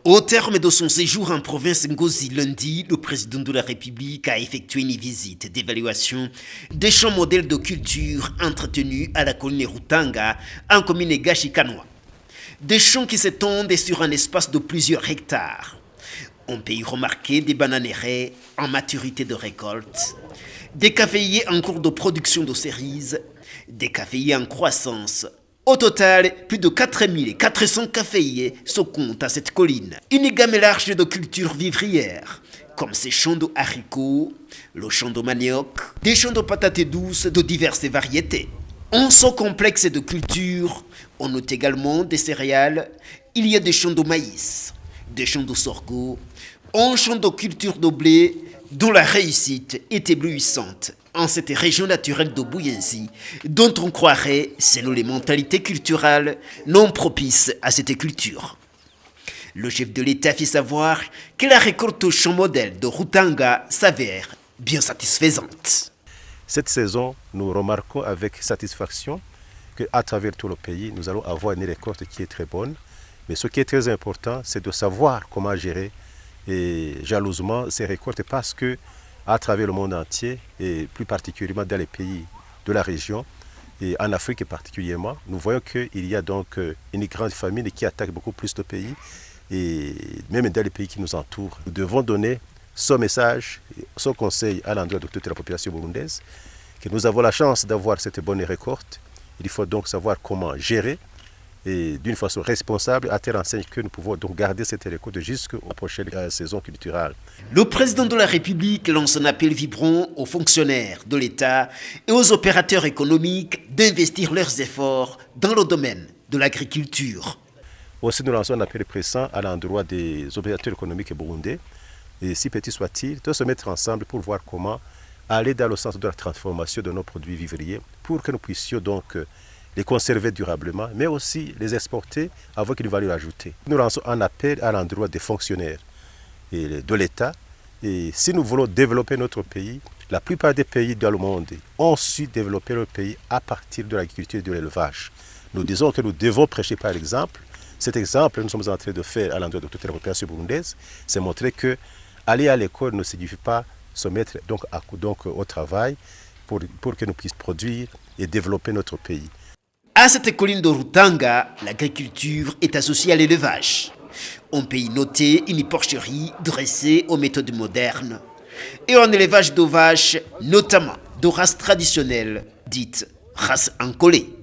Au terme de son séjour en province Ngozi lundi, le président de la République a effectué une visite d'évaluation des champs modèles de culture entretenus à la colline Rutanga, en commune Gashikanoa. Des champs qui s'étendent sur un espace de plusieurs hectares. On peut y remarquer des bananeraies en maturité de récolte, des caféiers en cours de production de cerises, des caféiers en croissance. Au total, plus de 4400 caféiers se comptent à cette colline. Une gamme large de cultures vivrières, comme ces champs de haricots, le champ de manioc, des champs de patates douces de diverses variétés. En ce complexe de cultures, on note également des céréales. Il y a des champs de maïs, des champs de sorgho, un champ de culture de blé dont la réussite est éblouissante en cette région naturelle de Bouyenzi, dont on croirait, selon les mentalités culturelles, non propices à cette culture. Le chef de l'État fit savoir que la récolte au champ modèle de Rutanga s'avère bien satisfaisante. Cette saison, nous remarquons avec satisfaction qu'à travers tout le pays, nous allons avoir une récolte qui est très bonne. Mais ce qui est très important, c'est de savoir comment gérer et jalousement ces récoltes parce que à travers le monde entier et plus particulièrement dans les pays de la région et en Afrique particulièrement, nous voyons qu'il y a donc une grande famine qui attaque beaucoup plus de pays et même dans les pays qui nous entourent. Nous devons donner ce message, ce conseil à l'endroit de toute la population burundaise, que nous avons la chance d'avoir cette bonne récolte. Il faut donc savoir comment gérer et d'une façon responsable, à telle enseigne que nous pouvons donc garder cette récolte jusqu'aux prochaines saisons culturelles. Le président de la République lance un appel vibrant aux fonctionnaires de l'État et aux opérateurs économiques d'investir leurs efforts dans le domaine de l'agriculture. Aussi, nous lançons un appel pressant à l'endroit des opérateurs économiques burundais, et si petit soit-il, de se mettre ensemble pour voir comment aller dans le sens de la transformation de nos produits vivriers pour que nous puissions donc les conserver durablement, mais aussi les exporter avec une valeur ajoutée. Nous lançons un appel à l'endroit des fonctionnaires et de l'État. Et si nous voulons développer notre pays, la plupart des pays dans le monde ont su développer leur pays à partir de l'agriculture et de l'élevage. Nous disons que nous devons prêcher par exemple. Cet exemple que nous sommes en train de faire à l'endroit de toute la population burundaise, c'est montrer que aller à l'école ne signifie pas se mettre donc au travail pour que nous puissions produire et développer notre pays. À cette colline de Rutanga, l'agriculture est associée à l'élevage. On peut y noter une porcherie dressée aux méthodes modernes et un élevage de vaches, notamment de races traditionnelles dites races encolées.